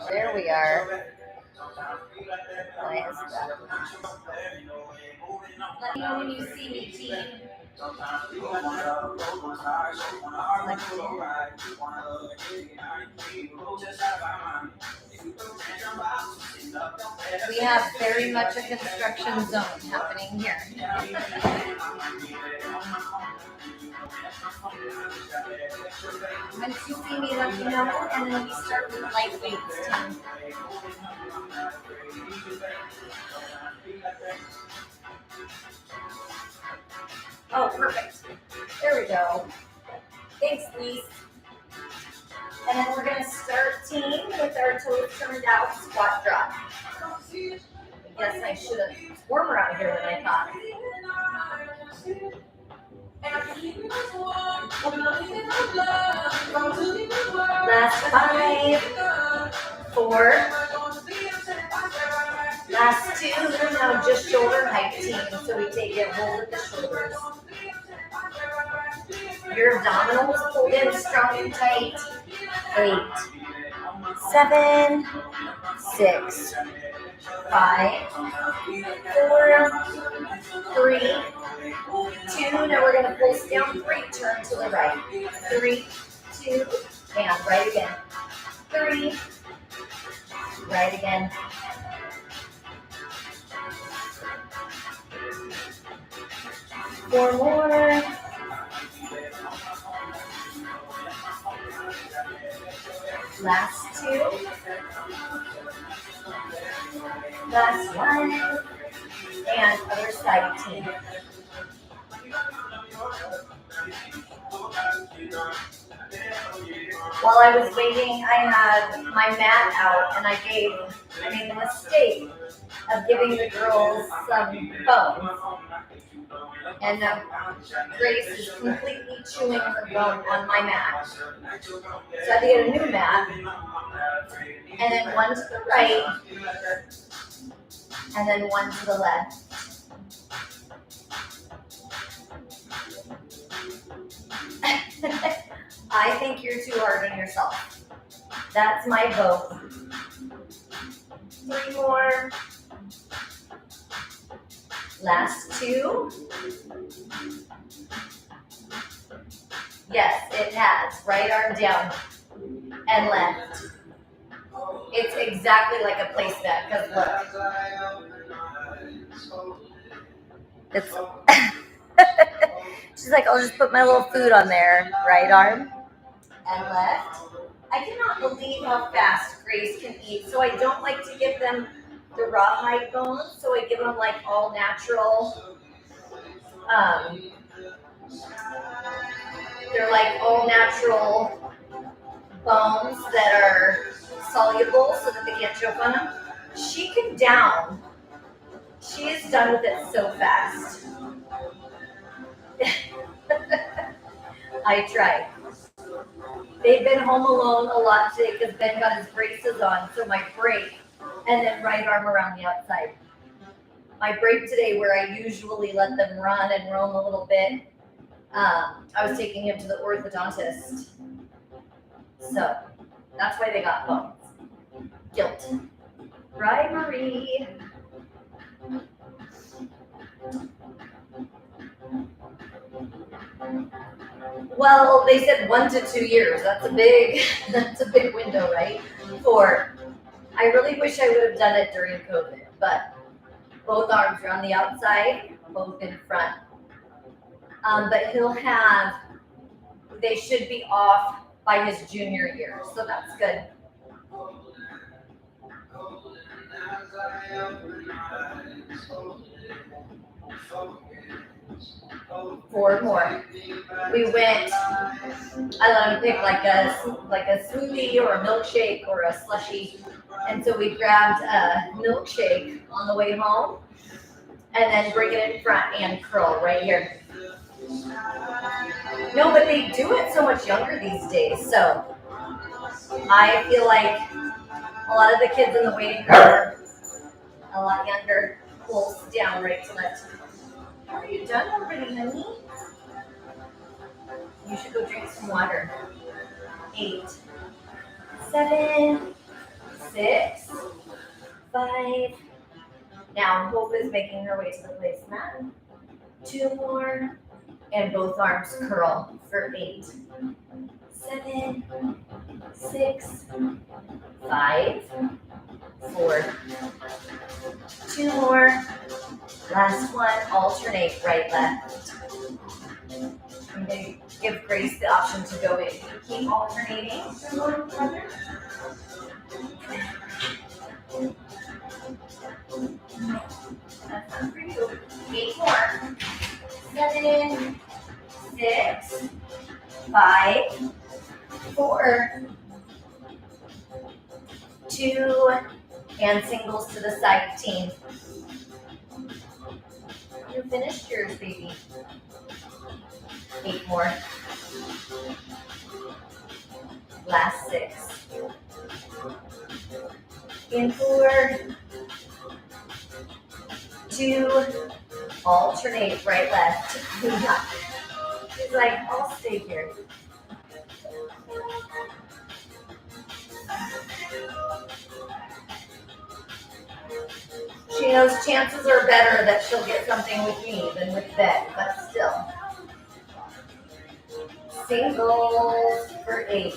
There we are. Nice. Let me know when you see me, team. We have very much a construction zone happening here. Once you see me, let me know, and then we start with light weights, team. Oh, perfect. There we go. Thanks, Lise. And then we're going to start, team, with our toes turned out squat drop. I guess I should have. It's warmer out here than I thought. Last 5, 4. Last 2. Now just shoulder height, team. So we take it, hold at the shoulders. Your abdominals pulled in strong and tight. 8, 7, 6, 5, 4, 3, 2. Now we're going to pulse down 3. Turn to the right. 3, 2, and right again. 3, right again. Four more. Last 2. Last 1. And other side, team. While I was waiting, I had my mat out, and I made the mistake of giving the girls some bones. And Grace is completely chewing her bone on my mat. So I had to get a new mat, and then one to the right, and then one to the left. I think you're too hard on yourself. That's my vote. 3 more. Last 2. Yes, it has. Right arm down and left. It's exactly like a placemat, because look. It's she's like, I'll just put my little food on there. Right arm and left. I cannot believe how fast Grace can eat. So I don't like to give them the rawhide bones. So I give them like all natural. They're like all natural bones that are soluble so that they can't choke on them. She can down. She is done with it so fast. I tried. They've been home alone a lot today because Ben got his braces on, so my break, and then right arm around the outside. My break today, where I usually let them run and roam a little bit, I was taking him to the orthodontist. So that's why they got bones. Guilt. Right, Marie? Well, they said 1 to 2 years. That's a big window, right? I really wish I would have done it during COVID, but both arms are on the outside, both in front. But they should be off by his junior year, so that's good. Four more. We went. I let him pick like a smoothie or a milkshake or a slushie, and so we grabbed a milkshake on the way home, and then bring it in front and curl right here. No, but they do it so much younger these days. So I feel like a lot of the kids in the waiting room are a lot younger. Pulls down right to left. Are you done already, honey? You should go drink some water. 8, 7, 6, 5. Now Hope is making her way to the placemat. 2 more, and both arms curl for 8. 7, 6, 5, 4. 2 more. Last one, alternate right, left. I'm going to give Grace the option to go in. Keep alternating. That's not for you. 8 more. 7, 6, 5, 4, 2, and singles to the side, team. You finished yours, baby. 8 more. Last 6. In 4, 2, alternate right, left. She's like, I'll stay here. She knows chances are better that she'll get something with me than with Ben, but still. Singles for 8.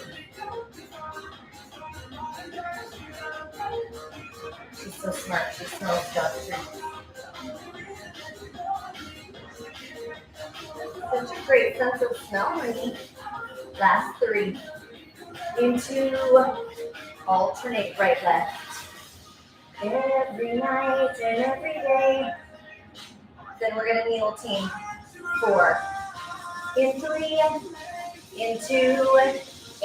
She's so smart. She smells dog treats. Such a great sense of smell, honey. Last 3. Into alternate right, left. Every night and every day. Then we're gonna kneel, team. 4. In 3, in 2,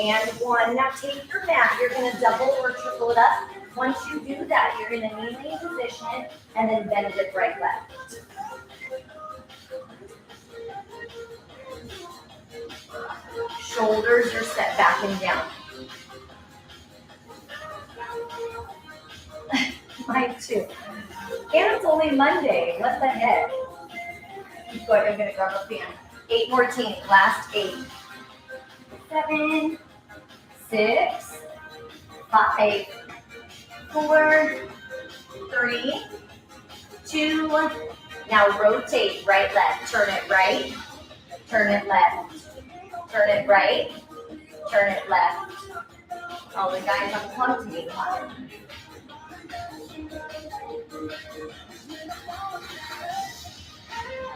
and 1. Now take your mat. You're gonna double or triple it up. Once you do that, you're gonna kneeling position and then bend it right, left. Shoulders are set back and down. Mine too. And it's only Monday. What the heck? Keep going. I'm gonna grab a fan. 8 more, team. Last 8. 7, 6, 5, 4, 3, 2. Now rotate right, left. Turn it right. Turn it left. Turn it right. Turn it left. All the guys unplugged me.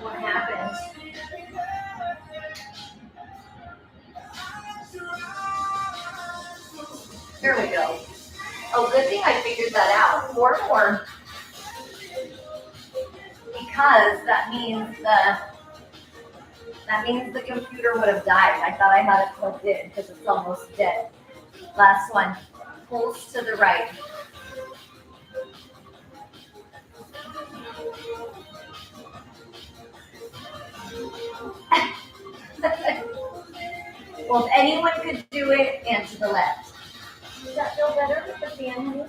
What happened? Here we go. Oh, good thing I figured that out. 4 more. Because that means the computer would have died. I thought I had it plugged in because it's almost dead. Last one. Pulse to the right. Well, if anyone could do it, and to the left. Does that feel better with the fan?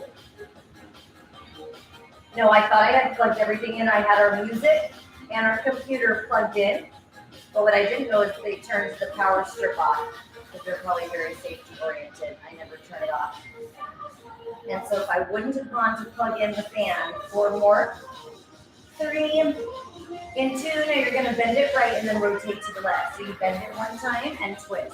No, I thought I had plugged everything in. I had our music and our computer plugged in. But what I didn't know is they turned the power strip off because they're probably very safety oriented. I never turn it off. And so if I wouldn't have gone to plug in the fan, 4 more. 3, in 2, now you're going to bend it right and then rotate to the left. So you bend it 1 time and twist.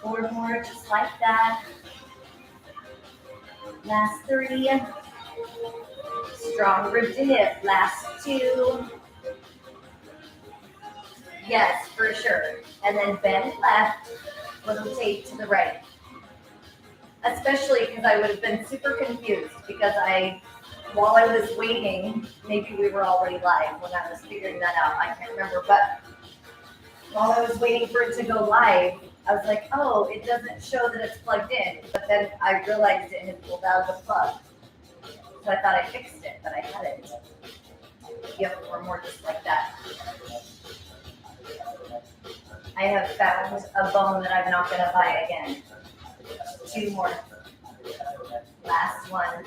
Four more, just like that. Last 3. Strong rib to hip. Last 2. Yes, for sure. And then bend left, rotate to the right. Especially because I would have been super confused because while I was waiting, maybe we were already live when I was figuring that out. I can't remember, but while I was waiting for it to go live, I was like, oh, it doesn't show that it's plugged in. But then I realized it had pulled out of the plug. So I thought I fixed it, but I hadn't. You have 4 more just like that. I have found a bone that I'm not going to buy again. 2 more. Last one.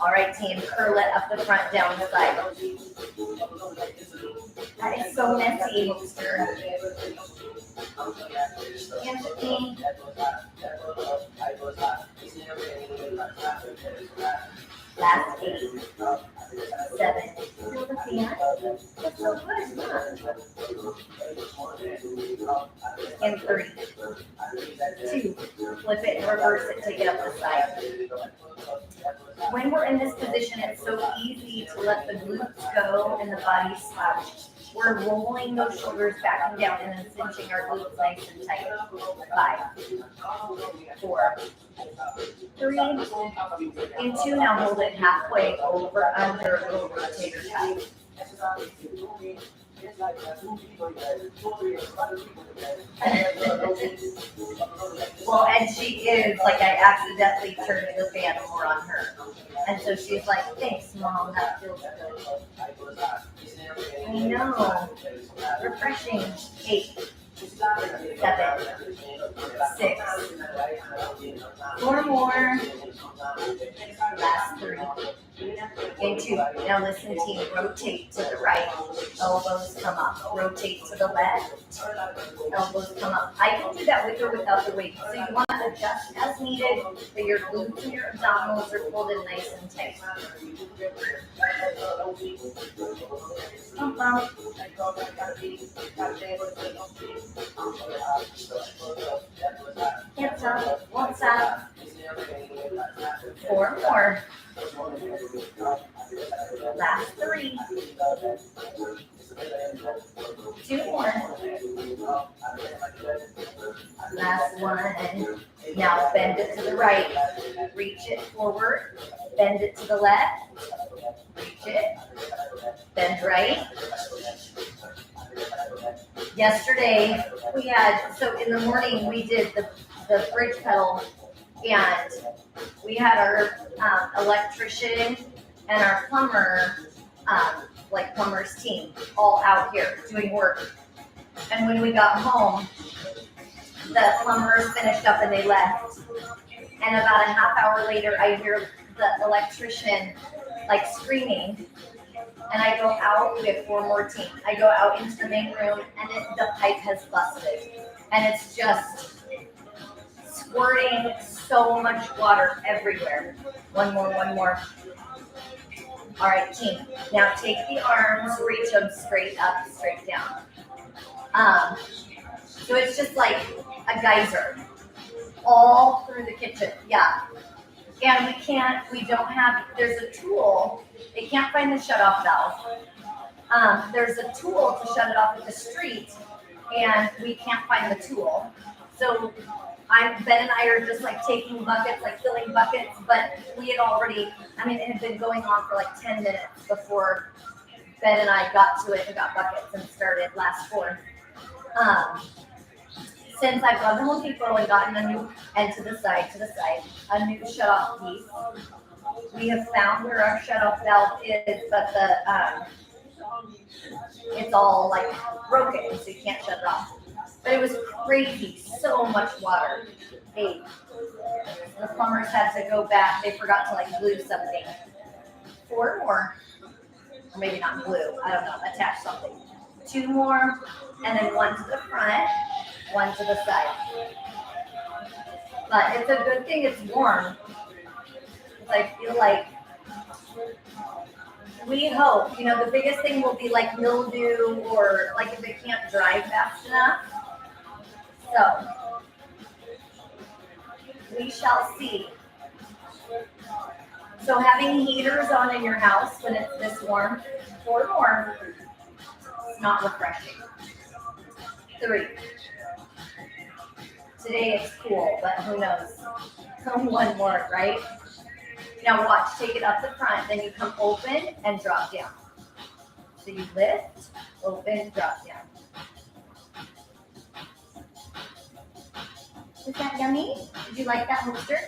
All right, team, curl it up the front, down the side. That is so messy, Hoster. Hands at me. Last 8, 7. Feel the fan? That's so good, huh? And 3, 2. Flip it and reverse it, take it up the side. When we're in this position, it's so easy to let the glutes go and the body slouch. We're rolling those shoulders back and down and then cinching our glutes nice and tight. 5, 4, 3, and 2. Now hold it halfway over, under, little rotator cuff. Well, and she is, like, I accidentally turned the fan more on her. And so she's like, thanks, Mom, that feels good. I know. Refreshing. 8, 7, 6. 4 more. Last 3. And 2. Now listen, team. Rotate to the right. Elbows come up. Rotate to the left. Elbows come up. I can do that with or without the weight. So you want to adjust as needed, but your glutes and your abdominals are pulled in nice and tight. Can't stop. Won't stop. 4 more. Last 3. 2 more. Last 1. Now bend it to the right. Reach it forward. Bend it to the left. Reach it. Bend right. Yesterday we had, so in the morning we did the bridge pedal, and we had our electrician and our plumber, like plumber's team, all out here doing work. And when we got home, the plumbers finished up and they left. And about a half hour later, I hear the electrician like screaming. And I go out, we have 4 more teams. I go out into the main room, and the pipe has busted. And it's just squirting so much water everywhere. 1 more, 1 more. All right, team. Now take the arms, reach them straight up, straight down. So it's just like a geyser all through the kitchen. Yeah. And we don't have, there's a tool. They can't find the shutoff valve. There's a tool to shut it off at the street, and we can't find the tool. So Ben and I are just like taking buckets, like filling buckets, but we had already, it had been going on for like 10 minutes before Ben and I got to it and got buckets and started last 4. Since I've gone to Home Depot and gotten a new, and to the side, a new shutoff piece, we have found where our shutoff valve is, but it's all like broken, so you can't shut it off. But it was crazy, so much water. 8. The plumbers had to go back. They forgot to like glue something. 4 more, or maybe not glue. I don't know. Attach something. 2 more, and then 1 to the front, 1 to the side. But it's a good thing it's warm. I feel like we hope, the biggest thing will be like mildew, or like if it can't dry fast enough. So we shall see. So having heaters on in your house when it's this warm, 4 more, it's not refreshing. 3. Today it's cool, but who knows? 1 more, right? Now watch, take it up the front, then you come open and drop down. So you lift, open, drop down. Is that yummy? Did you like that, Hoster?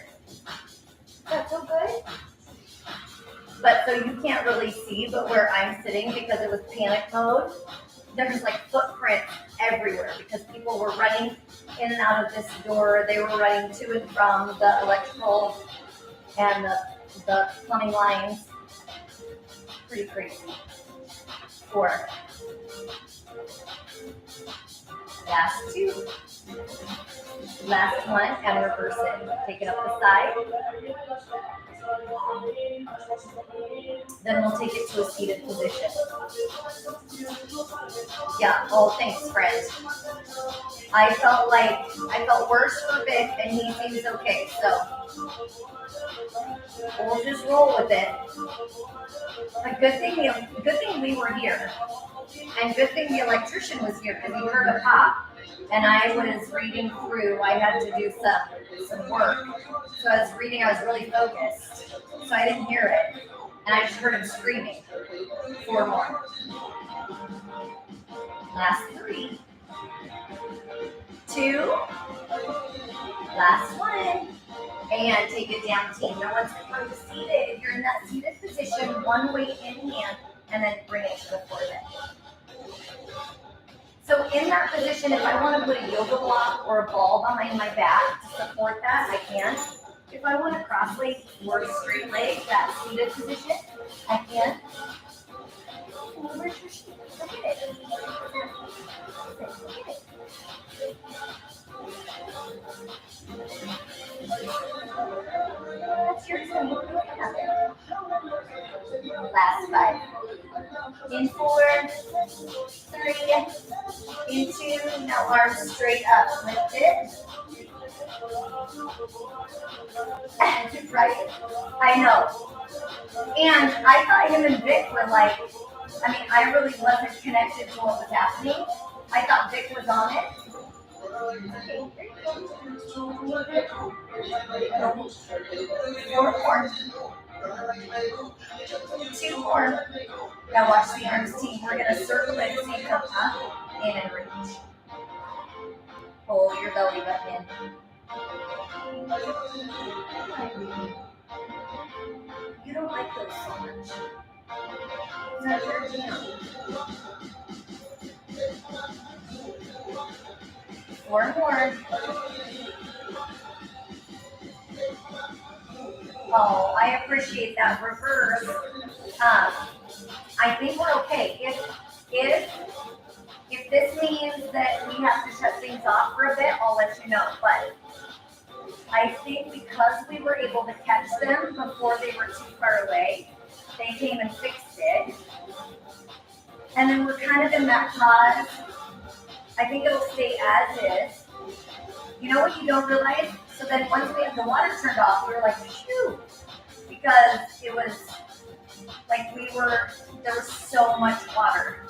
That's so good. But so you can't really see, but where I'm sitting, because it was panic mode, there's like footprints everywhere because people were running in and out of this door. They were running to and from the electrical and the The plumbing lines, pretty crazy. 4. Last 2. Last one, and reverse it. Take it up the side. Then we'll take it to a seated position. Yeah, oh, thanks, friend. I felt worse for Vic, and he seems okay, so we'll just roll with it. But good thing we were here, and good thing the electrician was here because he heard a pop, and I was reading through. I had to do some work, so I was reading. I was really focused, so I didn't hear it, and I just heard him screaming. 4 more. Last 3. 2. Last 1. And take it down, team. Now once we come to seated, you're in that seated position, one weight in hand, and then bring it to the forehead. So in that position, if I want to put a yoga block or a ball behind my back to support that, I can. If I want to cross leg or straight leg, that seated position, I can. Where's your sheet? Look at it. Look at it. That's yours, honey. Look at it. Last 5. In 4, 3, in 2. Now arms straight up. Lift it. Right? I know. And I thought him and Vic were like, I really wasn't connected to what was happening. I thought Vic was on it. Okay, 4 more. 2 more. Now watch the arms, team. We're going to circle it so you come up in and reach. Hold your belly button in. You don't like those so much. Is that your jam? 4 more. Oh, I appreciate that reverse. I think we're okay. If this means that we have to shut things off for a bit, I'll let you know. But I think because we were able to catch them before they were too far away, they came and fixed it. And then we're kind of in that pause. I think it'll stay as is. You know what you don't realize? So then once we had the water turned off, we were like, phew, because it was like there was so much water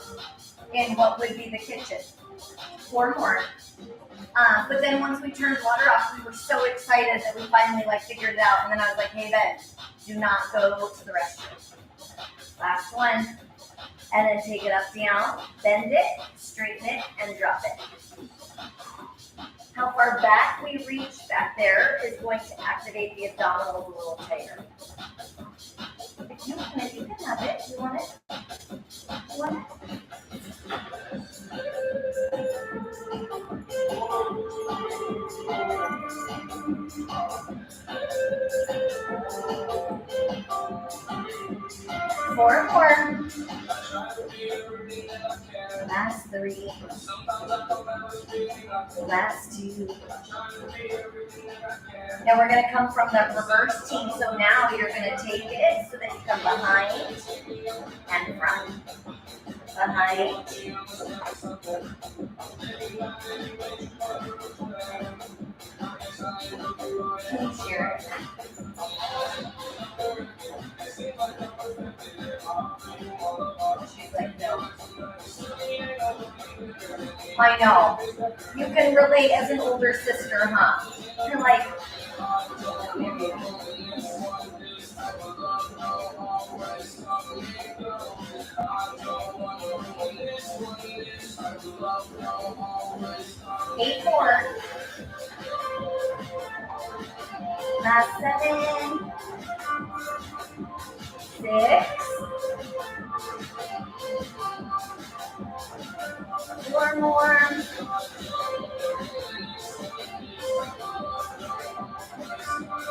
in what would be the kitchen. 4 more. But then once we turned water off, we were so excited that we finally figured it out. And then I was like, hey, Ben, do not go to the restroom. Last one. And then take it up, down, bend it, straighten it, and drop it. How far back we reach back there is going to activate the abdominals a little tighter. If you can have it. You want it? You want it? 4 more. Last 3. Last 2. Now we're going to come from the reverse team. So now you're going to take it so that you come behind and front. Behind. Please share it. She's like, no. I know. You can relate as an older sister, huh? You're like, 8 more. Last 7. 6. 4 more.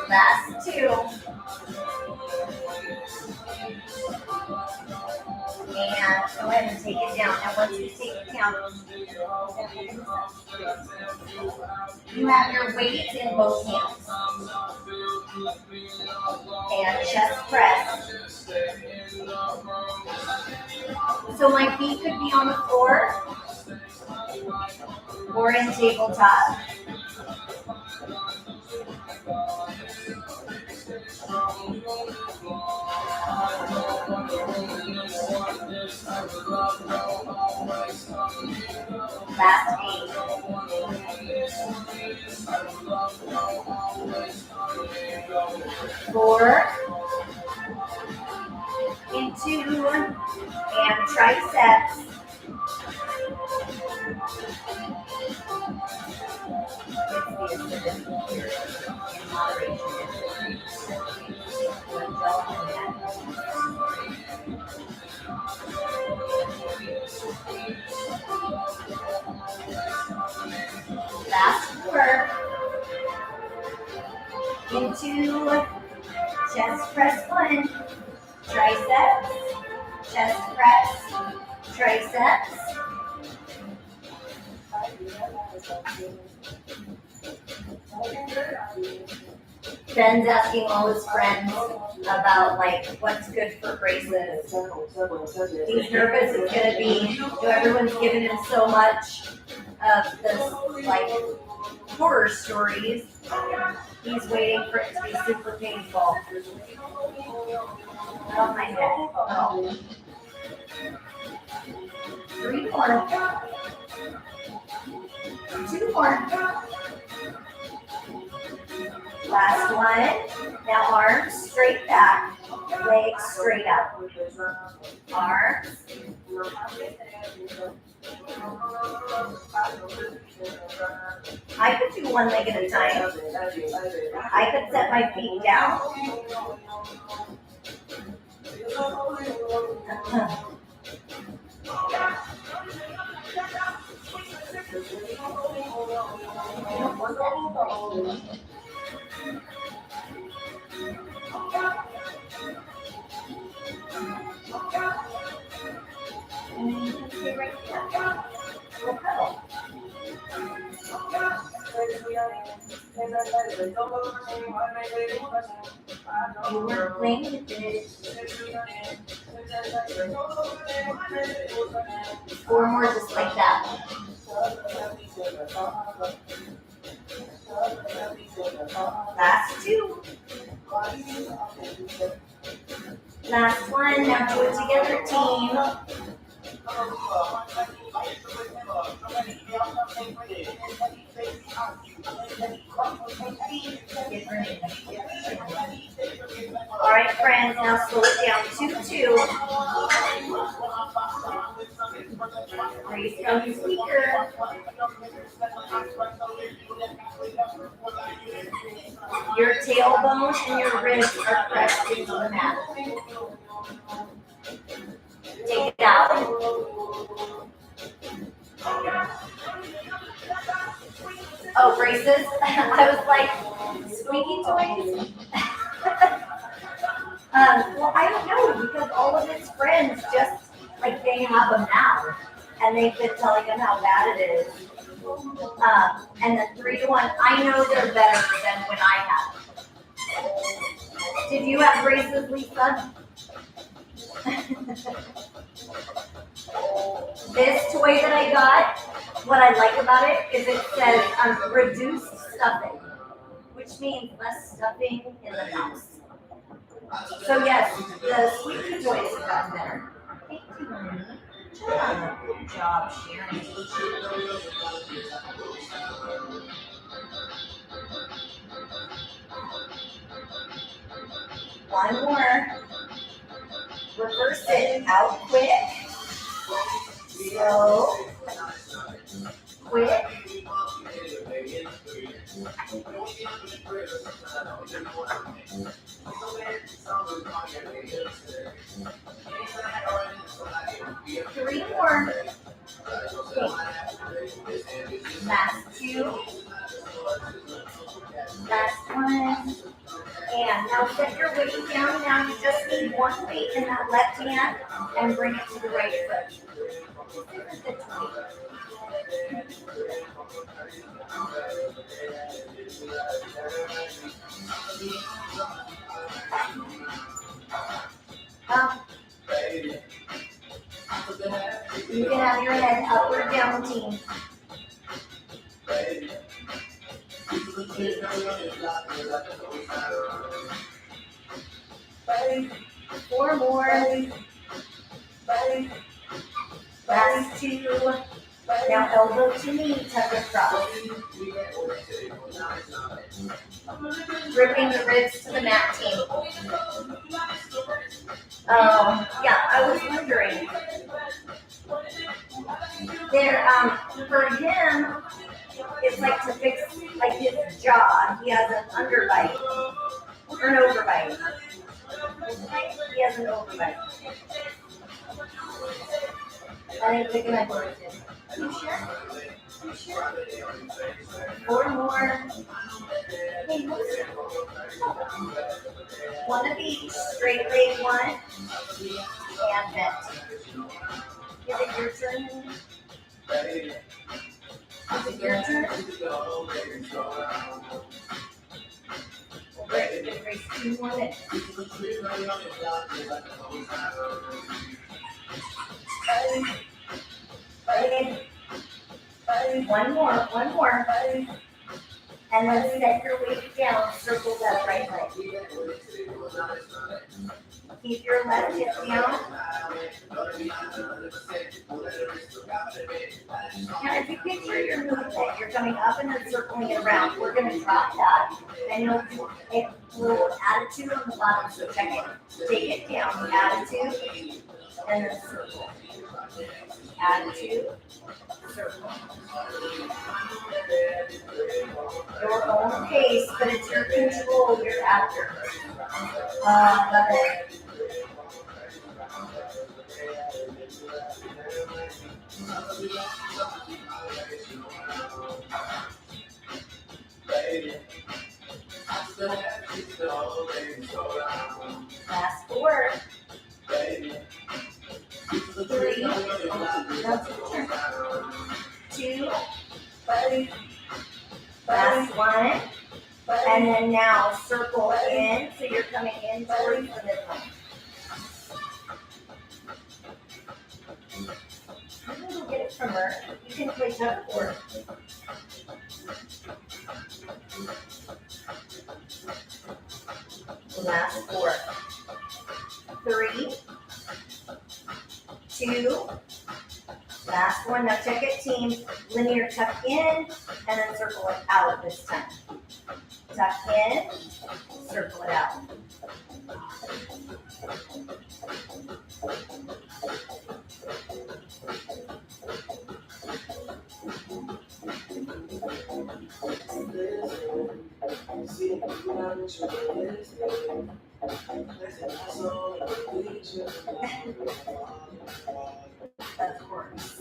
Last 2. that. Go ahead and take it down. Now once you take it down, you have your weight in both hands. And chest press. So my feet could be on the floor or in tabletop. Last 8. 4 into and triceps. Last 4 into chest press 1, triceps, chest press, triceps. Ben's asking all his friends about like what's good for braces. He's nervous it's gonna be, everyone's giving him so much of this like horror stories. He's waiting for it to be super painful. Oh my head. Oh. 3 more. 2 more. Last one. Now arms straight back, legs straight up. Arms. I could do one leg at a time. I could set my feet down. You were playing with it. 4 more just like that. Last 2. Last one. Now do it together, team. All right, friends, now slow it down. 2-2. Raise from the speaker. Your tailbone and your ribs are pressed into the mat. Take it out. Oh, braces. I was like, squeaky toys? Well, I don't know, because all of his friends just, like, they have them now. And they've been telling him how bad it is. And then 3-1, I know they're better than when I had them. Did you have braces, Lisa? This toy that I got, what I like about it is it says reduced stuffing, which means less stuffing in the house. So yes, the squeaky toys have gotten better. Thank you. Good job, Sharon. One more. Reverse it out quick. Slow. Quick. Three more. Last 2. Last one. And now set your weight down. Now you just need one weight in that left hand and bring it to the right foot. You can have your head up or down, team. Four more. Last two. Now elbow to knee, tuck across. Gripping the ribs to the mat, team. Yeah, I was wondering. For him, it's like to fix like his jaw. He has an underbite or an overbite. He has an overbite. I think they're gonna work it. You sure? You sure? Four more. Hey, one of each. Straight leg one. And bent. Is it your turn? Is it your turn? Great, you can race 2 more minutes. One more. And then set your weight down, circle that right leg. Keep your left hip down. Now, if you picture your movement, you're coming up and then circling it around. We're going to drop that, and you'll do a little attitude on the bottom. So check it. Take it down, attitude, and then circle. Attitude, circle. Your own pace, but it's your control you're after. Love it. Last 4. 3. 2. Last 1. And then now circle in, so you're coming in towards the midline. I'm going to get it from her. You can play tug of war. Last 4. 3. 2. Last one. Now check it, team. Linear tuck in, and then circle it out this time. Tuck in, circle it out. Of course.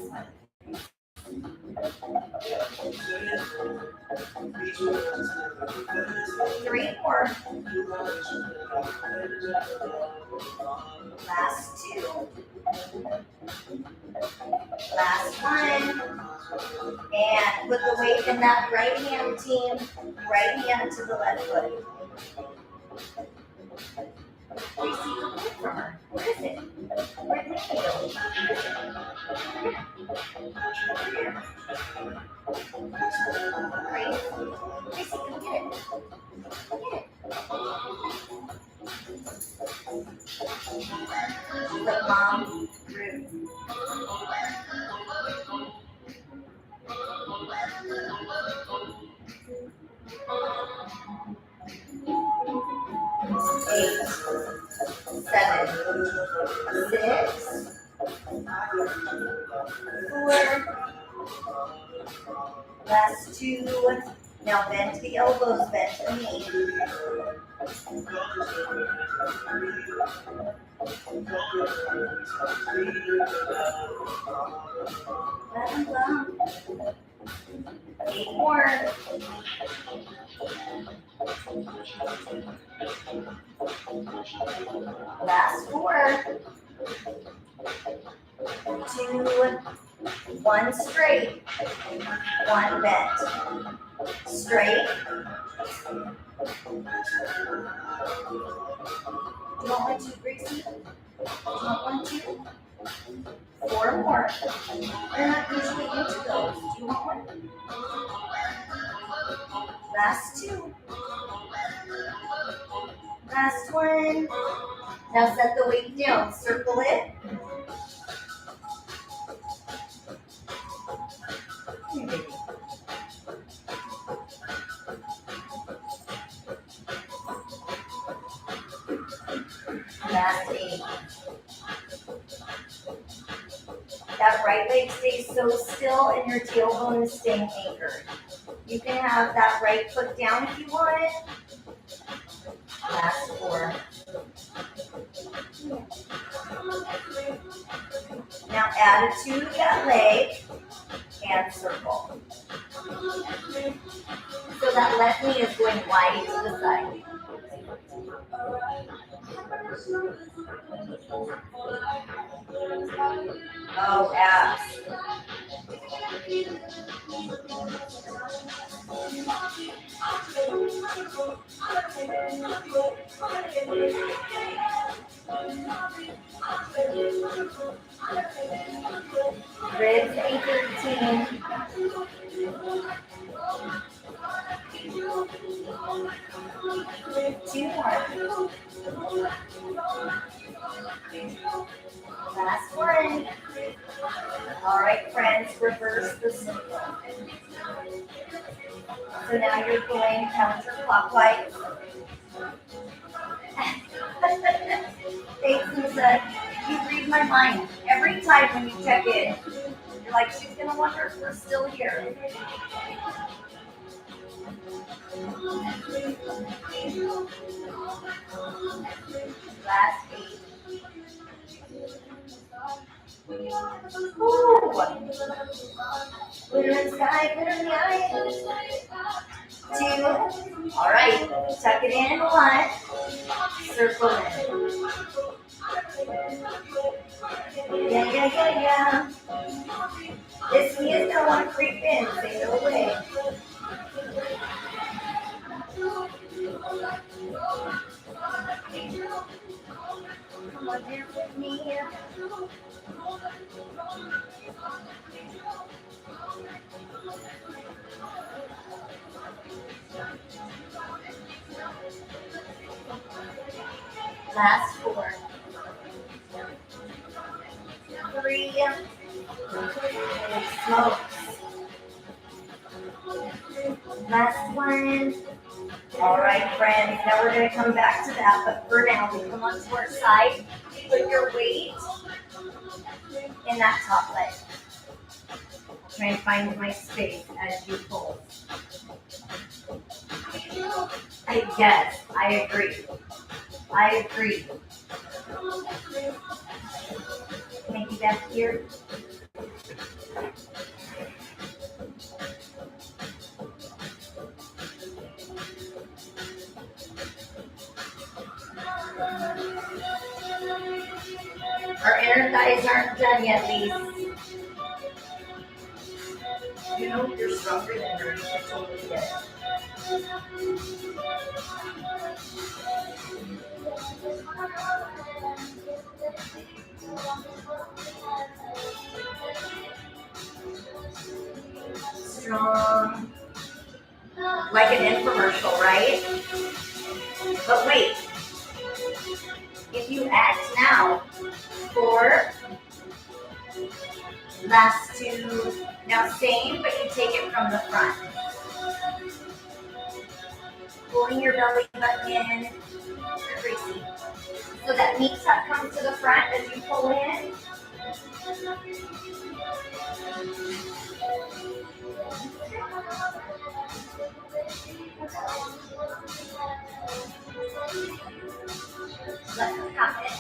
3 more. Last 2. Last 1. And put the weight in that right hand, team. Right hand to the left foot. We see the weight from her. Where is it? Where did it go? Gracie, come get it. Come get it. The mom root. Eight, 7, 6, 4. Last 2. Now bend the elbows, bend the knee. Let them go. 8 more. Last 4. 2, 1 straight, 1 bent. Straight. Do you want 1, 2, Gracie? Do you want 1, 2? 4 more. They're not usually into those. Do you want 1? Last 2. Last 1. Now set the weight down. Circle it. Here, baby. Last 8. That right leg stays so still and your tailbone is staying anchored. You can have that right foot down if you want it. Last 4. Now add a 2 to that leg and circle. So that left knee is going wide to the side. Oh, abs. Ribs, 813. Two more. Last 1. All right, friends, reverse the circle. So now you're going counterclockwise. Thanks, Lisa. You read my mind. Every time when you check in, you're like, she's going to wonder if we're still here. Last 8. Ooh. Glitter in the sky, glitter in the eye. 2. All right. Tuck it in. 1. Circle in. Yeah. This knee is going to want to creep in. Say no way. Come on here with me. Last 4. 3. Smokes. Last 1. All right, friends. Now we're going to come back to that, but for now, we come onto our side. Put your weight in that top leg. Try and find my space as you pull. Yes, I agree. Maybe back here. Our inner thighs aren't done yet, Lise. You know you're stronger than her. You should totally get it. Strong. Like an infomercial, right? But wait. If you act now, 4, last 2, now same, but you take it from the front. Pulling your belly button in, Gracie. So that knee tuck comes to the front as you pull in. Let her have it.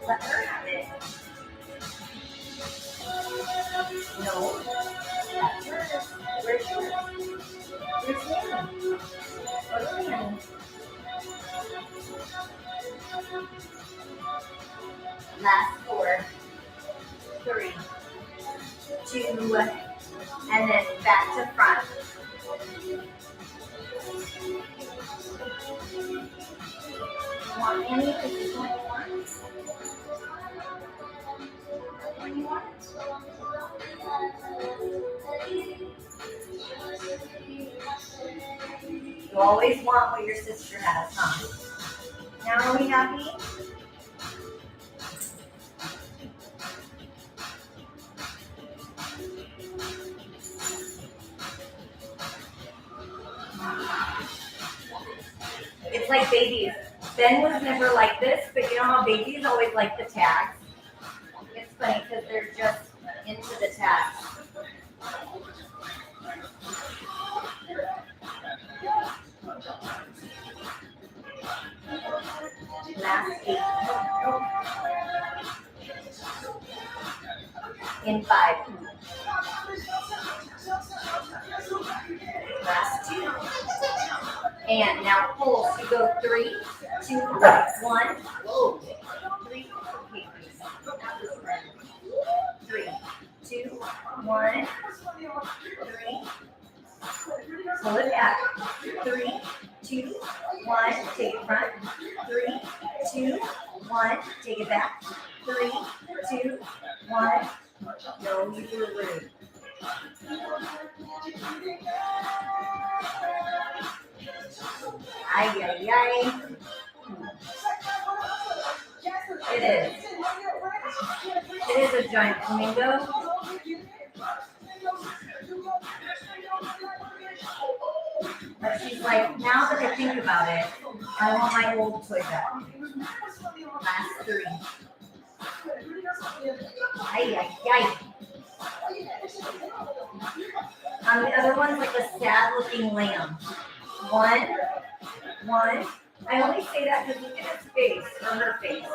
Let her have it. No, that's hers. 3, 2, and then back to front. Want any of this one you want? When you want it? You always want what your sister has, huh? Now are we happy? It's like babies. Ben was never like this, but you know how babies always like the tags? It's funny because they're just into the tags. Last 8. In 5. Last 2. And now pull. So you go 3, 2, 1. Whoa. 3. Okay. 3, 2, 1. 3. Pull it back. 3, 2, 1. Take it front. 3, 2, 1. Take it back. 3, 2, 1. No, you were rude. Ay, ay, ay. It is. It is a giant flamingo. But she's like, now that I think about it, I want my old toy back. Last 3. Ay, ay, ay. The other one's like a sad looking lamb. 1, 1. I only say that because look at his face, or her face.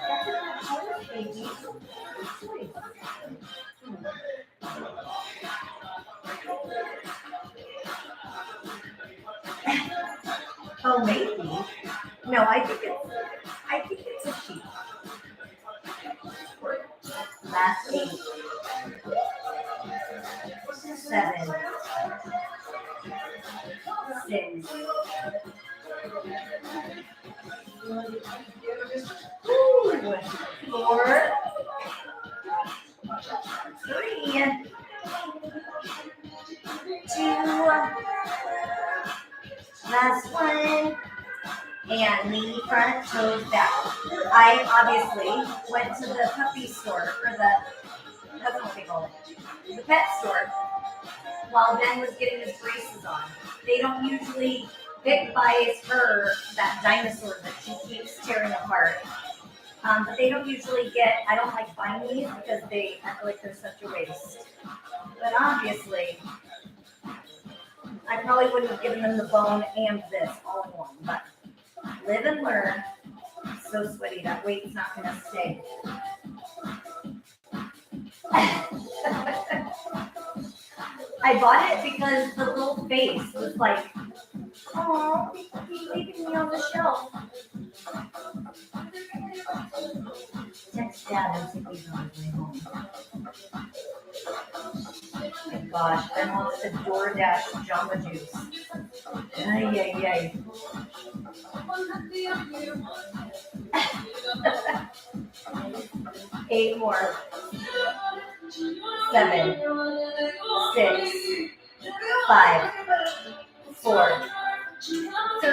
That's a good choice, baby. Oh, maybe. No, I think it's a sheep. Last 8. 7. 6. Ooh, 4. 3. 2. Last 1. And knee front, toes back. I obviously went to the puppy store, or that's what they call it, the pet store, while Ben was getting his braces on. They don't usually, Vic buys her that dinosaur that she keeps tearing apart. But they don't usually get, I don't like buying these because I feel like they're such a waste. But obviously, I probably wouldn't have given them the bone and this all in one, but live and learn. It's so sweaty, that weight's not going to stay. I bought it because the little face was like, oh, he's leaving me on the shelf. Text Dad and see if he's on his way home. Oh my gosh, Ben wants to DoorDash Jamba Juice. Ay, ay, ay. 8 more. 7, 6, 5, 4, 3,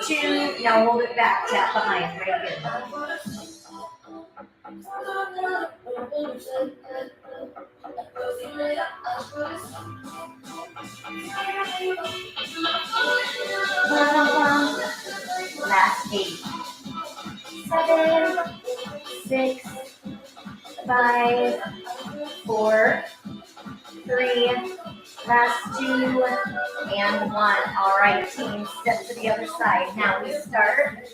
2. Now hold it back. Tap behind. Very good. Last 8. 7, 6, 5, 4, 3, last 2, and 1. All right, team, step to the other side. Now we start.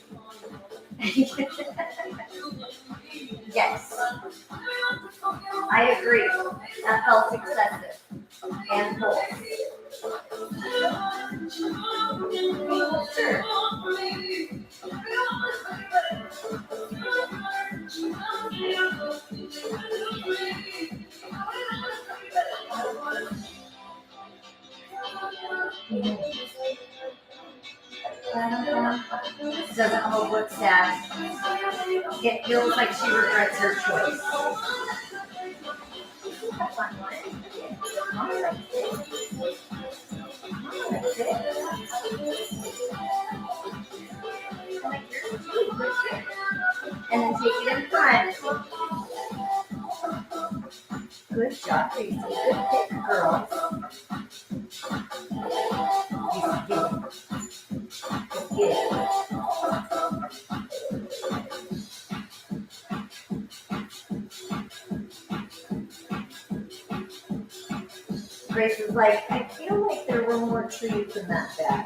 Yes, I agree. That felt excessive and full. Sure. looks at, it feels like she regrets her choice. That's fun one. And then take it in front. Good job, Tracy. Good pick, girl. Grace was like, I feel like there were more trees in that bag.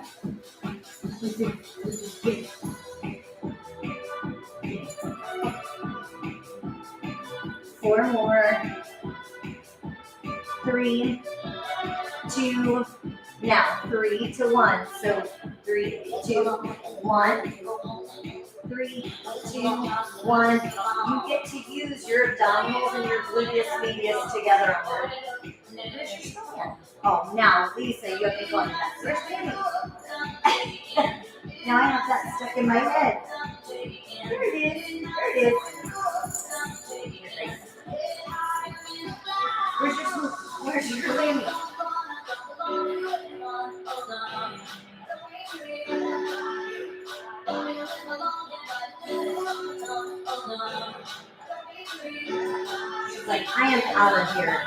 Four more. 3, 2, now 3 to 1. So 3, 2, 1. 3, 2, 1. You get to use your abdominals and your gluteus medius together on that. Oh, now Lisa, you have to go on that. Where's Danny? Now I have that stuck in my head. There it is. There it is. Where's your Lammy? She's like, I am out of here.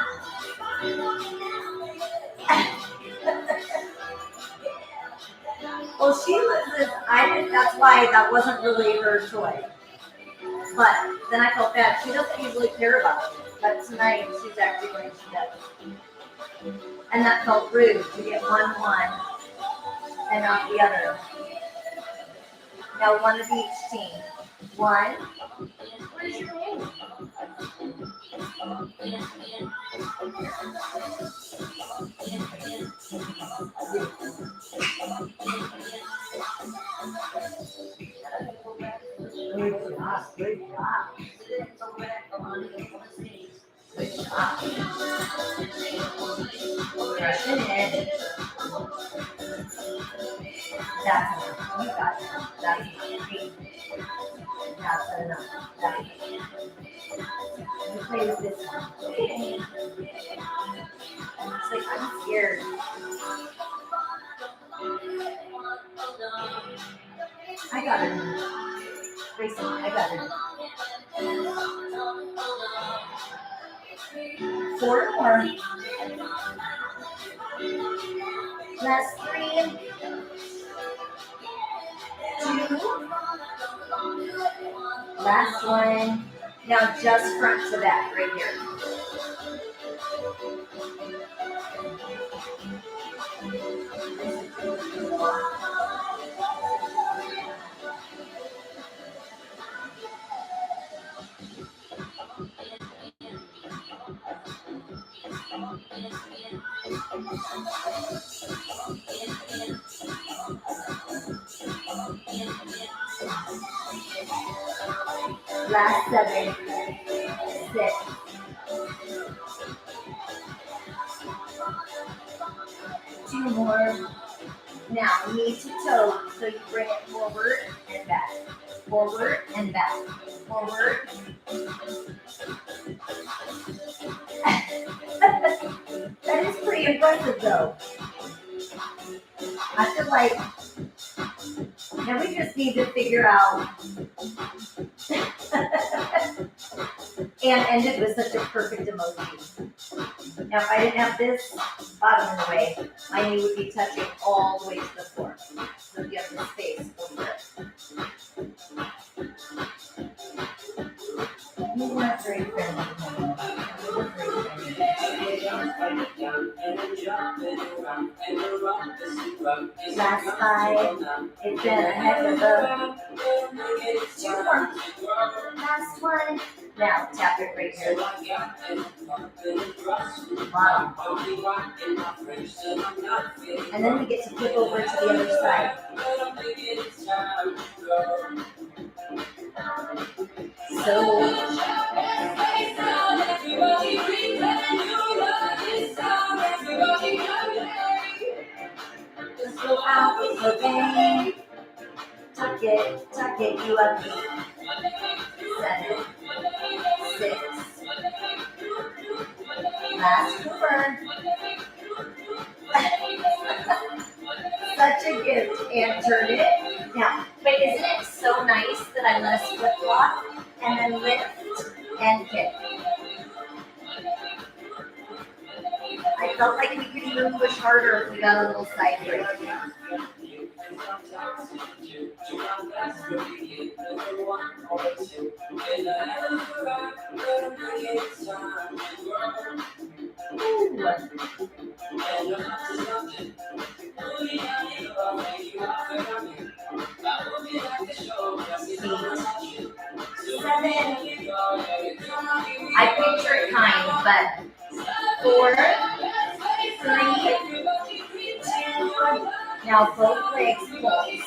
Well, she listens. That's why that wasn't really her choice. But then I felt bad. She doesn't usually care about it. But tonight, she's acting like she does. And that felt rude to get one and not the other. Now, one of each team. 1. Where's your name? Good job. Good job. Good job. Brushing it. That's enough. You got it. That's enough. That's enough. That's enough. You play with this one. It's like, I'm scared. I got it. Grayson, I got it. 4 more. Last 3. 2. Last one. Now just front to back right here. Last 7, 6. Two more. Now, knee to toe, so you bring it forward and back. Forward and back. Forward. That is pretty impressive, though. I feel like now we just need to figure out and ended with such a perfect emoji. Now, if I didn't have this bottom in the way, my knee would be touching all the way to the floor. So if you have the space, go for it. You weren't very friendly. You were very friendly. Last 5. It's been a heck of a 2 more. Last one. Now tap it right here. Wow. And then we get to flip over to the other side. So just go out, okay. Tuck it, tuck Get you up 8, 7, 6. Last 4. Such a gift. And turn it. Now, but isn't it so nice that I let us flip flop and then lift and kick? I felt like we could even push harder if we got a little side break. I picture it kind, but 4, 3, 2. Now both legs pulse.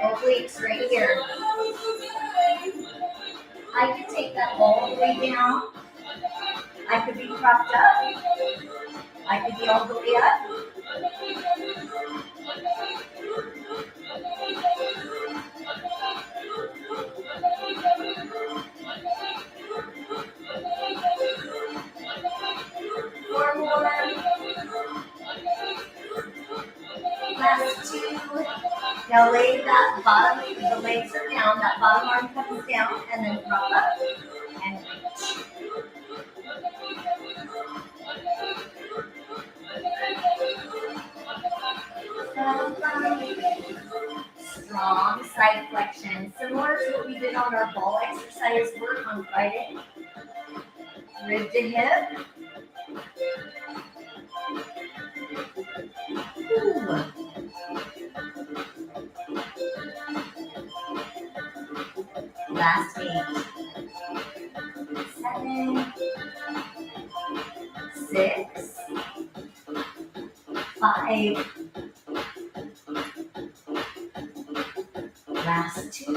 Obliques right here. I could take that all the way down. I could be propped up. I could be all the way up. Four more. Last 2. Now lay that bottom, the legs are down, that bottom arm comes down, and then prop up and reach. Strong side flexion, similar to what we did on our ball exercise work on Friday. Rib to hip. Ooh. Last 8, 7, 6, 5. Last 2.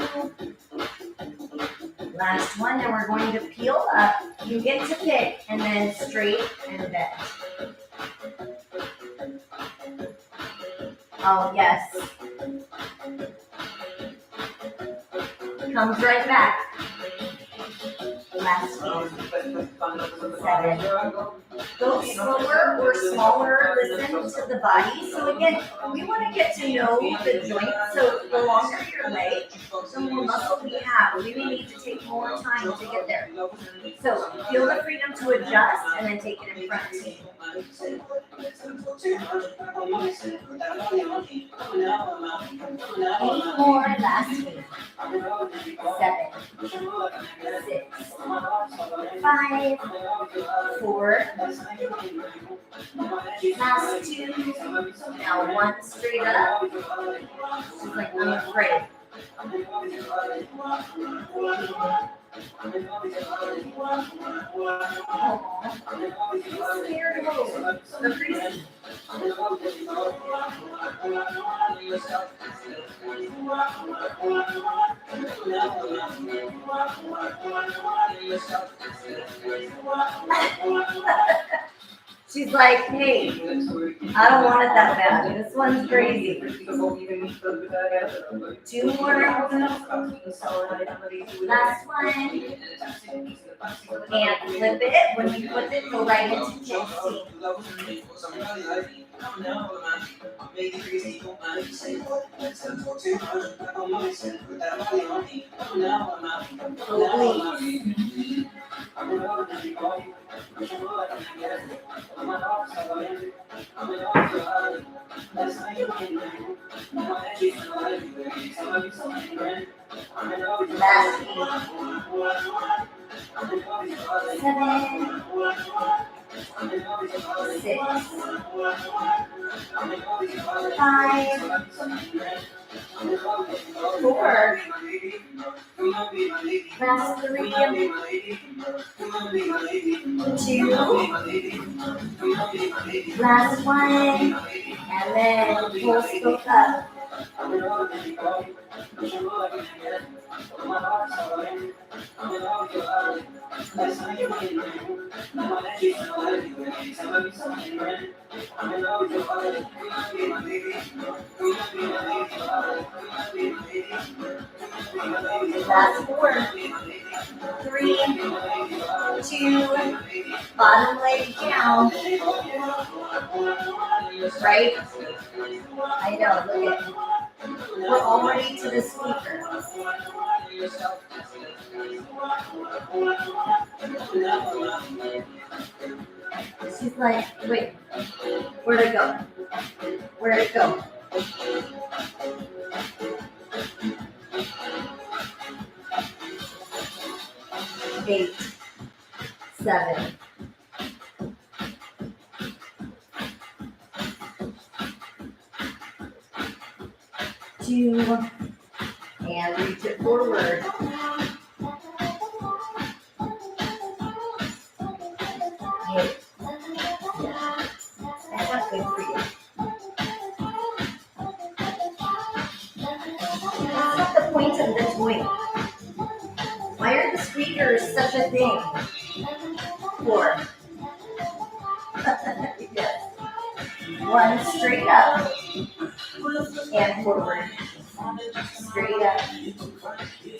Last 1. Now we're going to peel up. You get to pick and then straight and bend. Oh, yes. Comes right back. Last 8, 7. Go slower or smaller. Listen to the body. So again, we want to get to know the joint. So the longer your leg, the more muscle we have. We may need to take more time to get there. So feel the freedom to adjust and then take it in front. 8 more. Last 8. 7, 6, 5, 4. Last 2. Now 1 straight up. She's like, I'm afraid. Scared of the freezing. She's like, hey, I don't want it that bad. This one's crazy. 2 more. Last one. And flip it. When we flip it, go right into 16. Last 8. 7, 6, 5, 4. Last 3, 2. Last 1, and then pull scope up. Last 4, 3, 2, bottom leg down. Right? I know, look at it. We're already to the speaker. She's like, wait, where'd it go? Where'd it go? Eight, 7, 2, and reach it forward. 8. That's good for you. That's not the point of the toy. Why are the squeakers such a thing? 4. Yes. 1, straight up and forward. Straight up.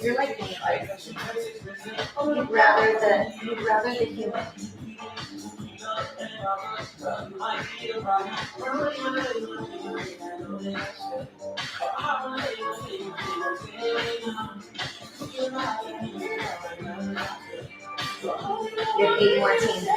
You're like me, like you'd rather the human. You have 8 more teams.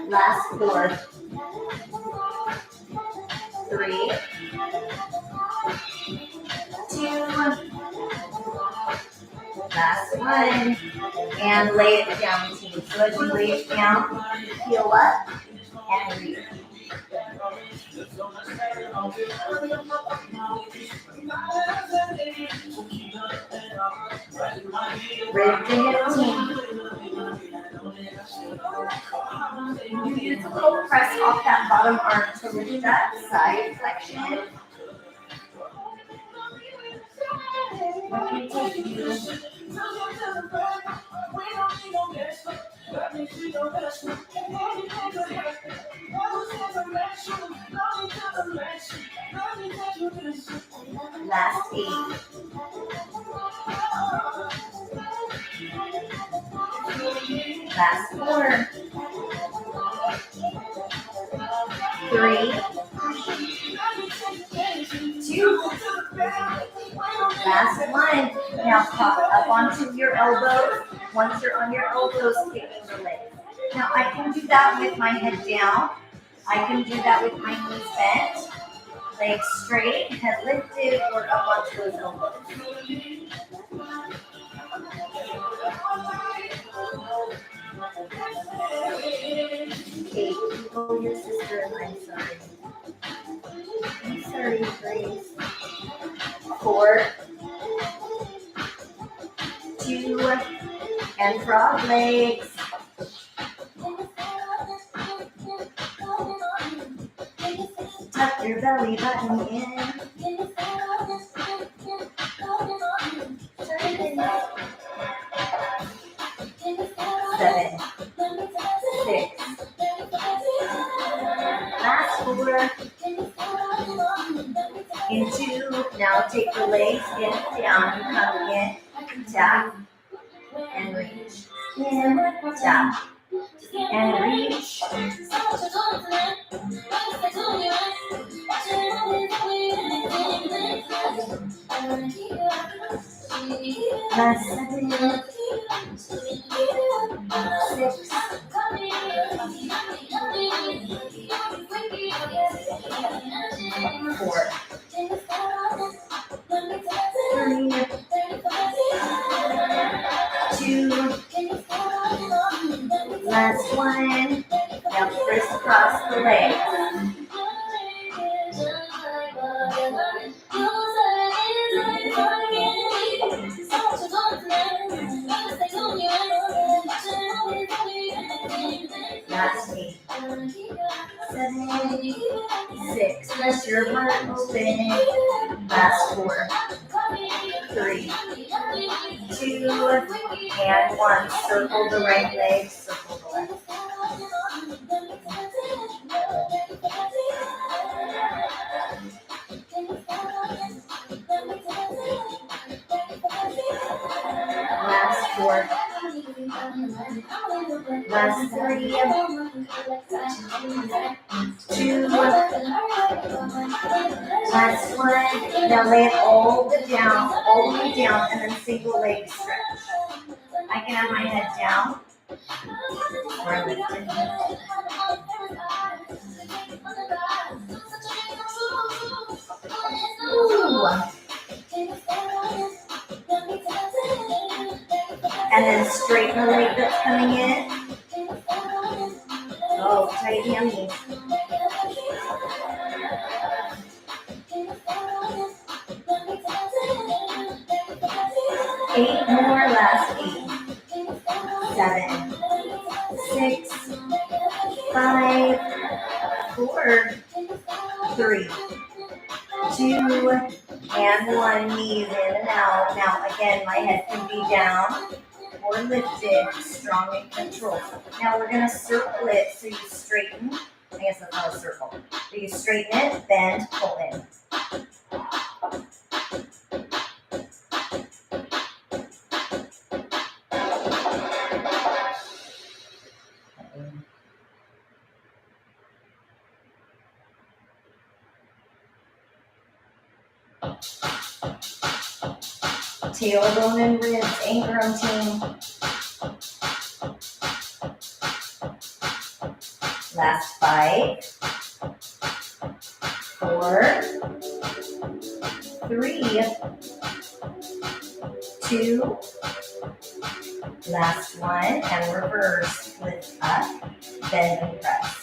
Last 4, 3, 2, last 1, and lay it down, team. So as you lay it down, heel up and reach. Lifting it, team. You use a little press off that bottom arm to lift that side flexion. Let me take you. Last 8. Last 4, 3, 2, last 1. Now pop up onto your elbows. Once you're on your elbows, kicking the legs. Now I can do that with my head down. I can do that with my knees bent, legs straight, head lifted, or up onto those elbows. Okay, oh, your sister, I'm sorry. I'm sorry, Grace. 4, 2, and frog legs. Tuck your belly button in. 7, 6. Last 4. Into. Now take the legs in, down, come in, tap, and reach. In, tap, and reach. Last 7, 6, 4, 3, 2, last 1. Now crisscross the legs. Now Last 8. 7, 6. Press your heart open. Last 4, 3, 2, and 1. Circle the right leg, circle the left. Last 4. Last 3. 2. Last 1. Now lay it all the way down, and then single leg stretch. I can have my head down or lifted. Ooh. And then straighten the leg that's coming in. Oh, tight hammies. Eight more, last 8. 7, 6, 5, 4, 3, 2, and 1. Knees in and out. Now again, my head can be down or lifted, strong and controlled. Now we're going to circle it so you straighten. I guess that's not a circle. But you straighten it, bend, pull in. Tailbone and ribs, anchor on team. Last 5, 4, 3, 2, last 1, and reverse. Lift up, bend and press.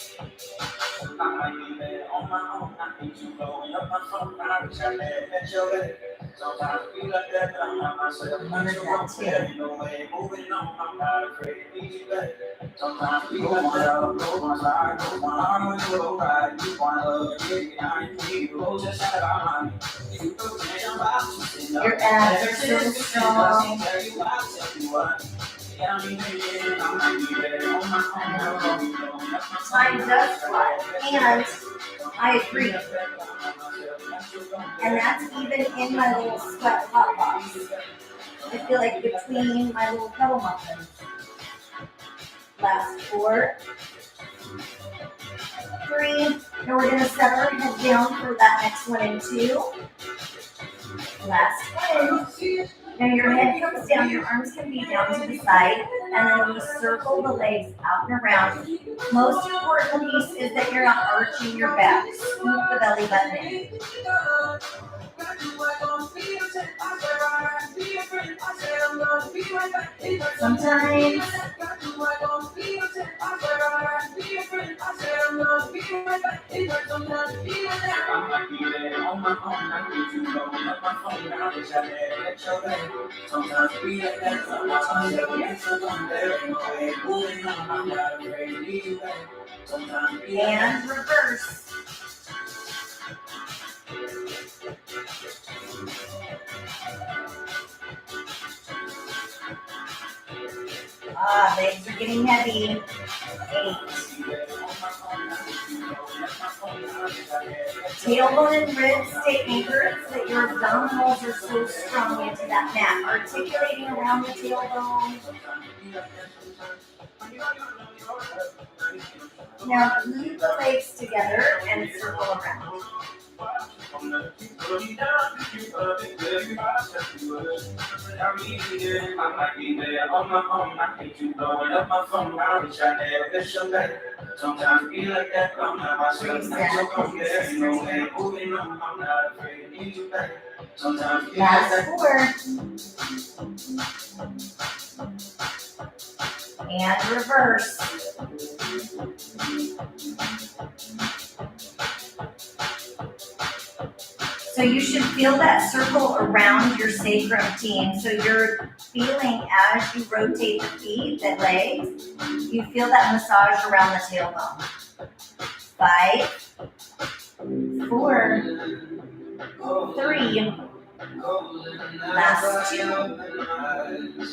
Your abs are so strong. Time does fly, and I agree. And that's even in my little sweat hot box. I feel like between my little kettle muffins. Last 4, 3. Now we're going to set our head down for that next 1 and 2. Last 1. Now your head comes down, your arms can be down to the side, and then we circle the legs out and around. Most important piece is that you're not arching your back. Scoop the belly button in. Sometimes and reverse. Legs are getting heavy. 8. Tailbone and ribs stay anchored so that your abdominals are so strong into that mat. Articulating around the tailbone. Now glue the legs together and circle around. Last 4. And reverse. So you should feel that circle around your sacrum, team. So you're feeling as you rotate the feet, the legs, you feel that massage around the tailbone. 5, 4, 3, last 2,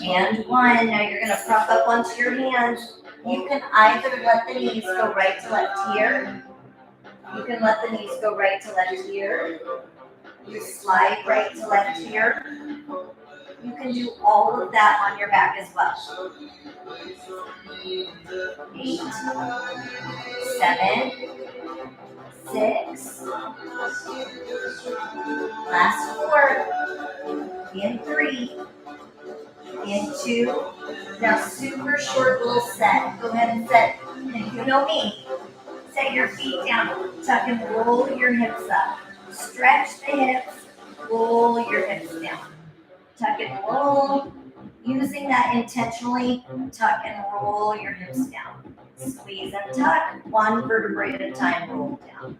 and 1. Now you're going to prop up onto your hands. You can either let the knees go right to left here. You can let the knees go right to left here. You slide right to left here. You can do all of that on your back as well. 8, 7, 6, last 4, in 3, in 2. Now super short little set. Go ahead and set, and you know me, set your feet down, tuck and roll your hips up. Stretch the hips, roll your hips down. Tuck and roll, using that intentionally, tuck and roll your hips down. Squeeze and tuck, one vertebrae at a time, roll down.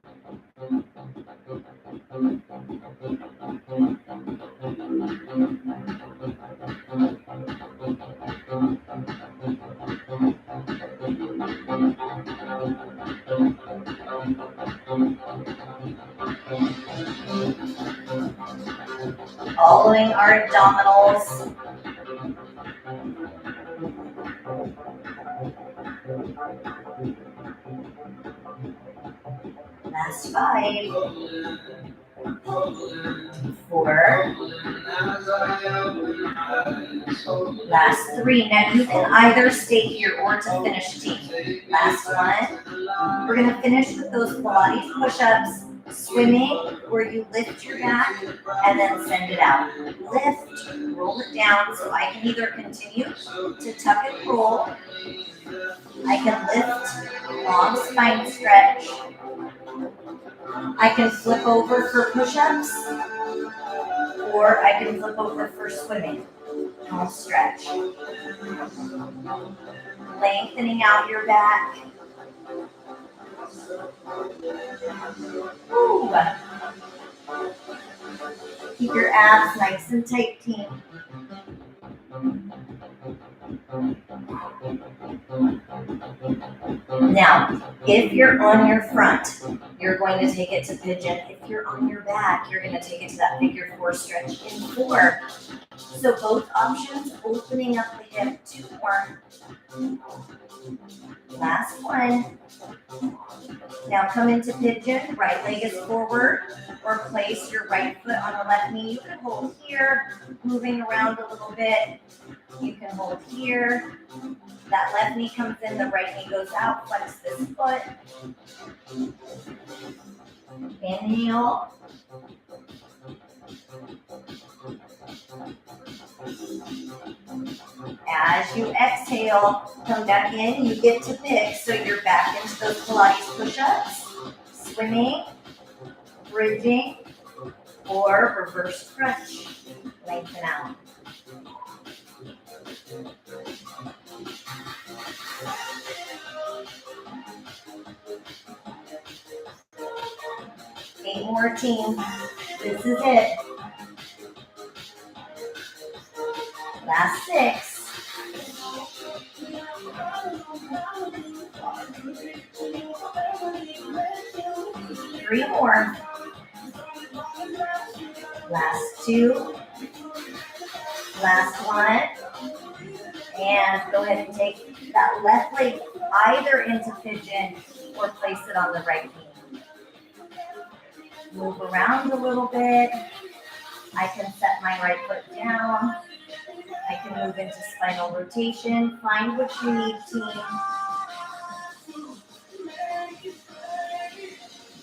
Following our abdominals. Last 5, 4, last 3. Now you can either stay here or to finish, team. Last 1. We're going to finish with those Pilates push-ups, swimming, where you lift your back and then send it out. Lift, roll it down. So I can either continue to tuck and roll. I can lift, long spine stretch. I can flip over for push-ups, or I can flip over for swimming. I'll stretch. Lengthening out your back. Ooh. Keep your abs nice and tight, team. Now, if you're on your front, you're going to take it to pigeon. If you're on your back, you're going to take it to that figure 4 stretch in 4. So both options, opening up the hip, 2 more. Last 1. Now come into pigeon, right leg is forward, or place your right foot on the left knee. You can hold here, moving around a little bit. You can hold here. That left knee comes in, the right knee goes out. Flex this foot. Inhale. As you exhale, come back in. You get to pick. So you're back into those Pilates push-ups, swimming, bridging, or reverse crunch. Lengthen out. Eight more, team. This is it. Last 6. 3 more. Last 2. Last 1. And go ahead and take that left leg either into pigeon or place it on the right knee. Move around a little bit. I can set my right foot down. I can move into spinal rotation. Find what you need, team.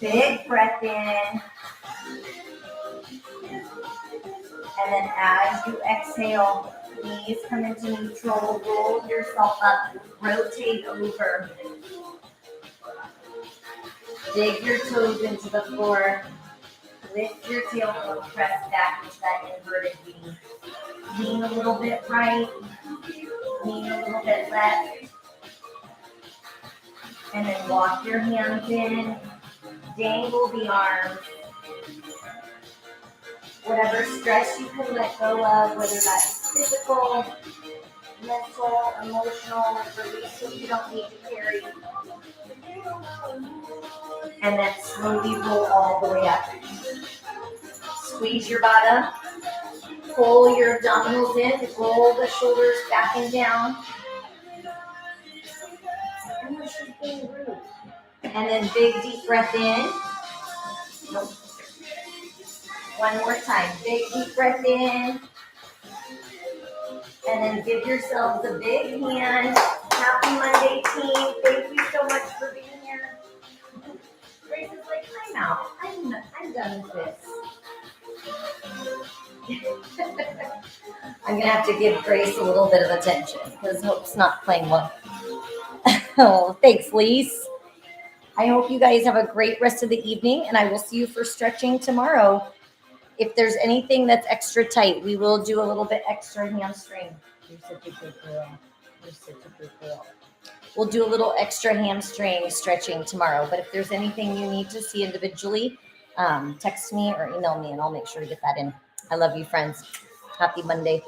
Big breath in. And then as you exhale, knees come into neutral. Roll yourself up. Rotate over. Dig your toes into the floor. Lift your tailbone, press back into that inverted V. Lean a little bit right. Lean a little bit left. And then walk your hands in. Dangle the arms. Whatever stress you can let go of, whether that's physical, mental, emotional, release what you don't need to carry. And then slowly roll all the way up. Squeeze your bottom. Pull your abdominals in. Roll the shoulders back and down. And then big deep breath in. Nope. One more time. Big deep breath in. And then give yourselves a big hand. Happy Monday, team. Thank you so much for being here. Grace is like, I'm out. I'm done with this. I'm going to have to give Grace a little bit of attention because Hope's not playing well. Oh, thanks, Lise. I hope you guys have a great rest of the evening, and I will see you for stretching tomorrow. If there's anything that's extra tight, we will do a little bit extra hamstring. You're such a good girl. You're such a good girl. We'll do a little extra hamstring stretching tomorrow. But if there's anything you need to see individually, text me or email me, and I'll make sure to get that in. I love you, friends. Happy Monday.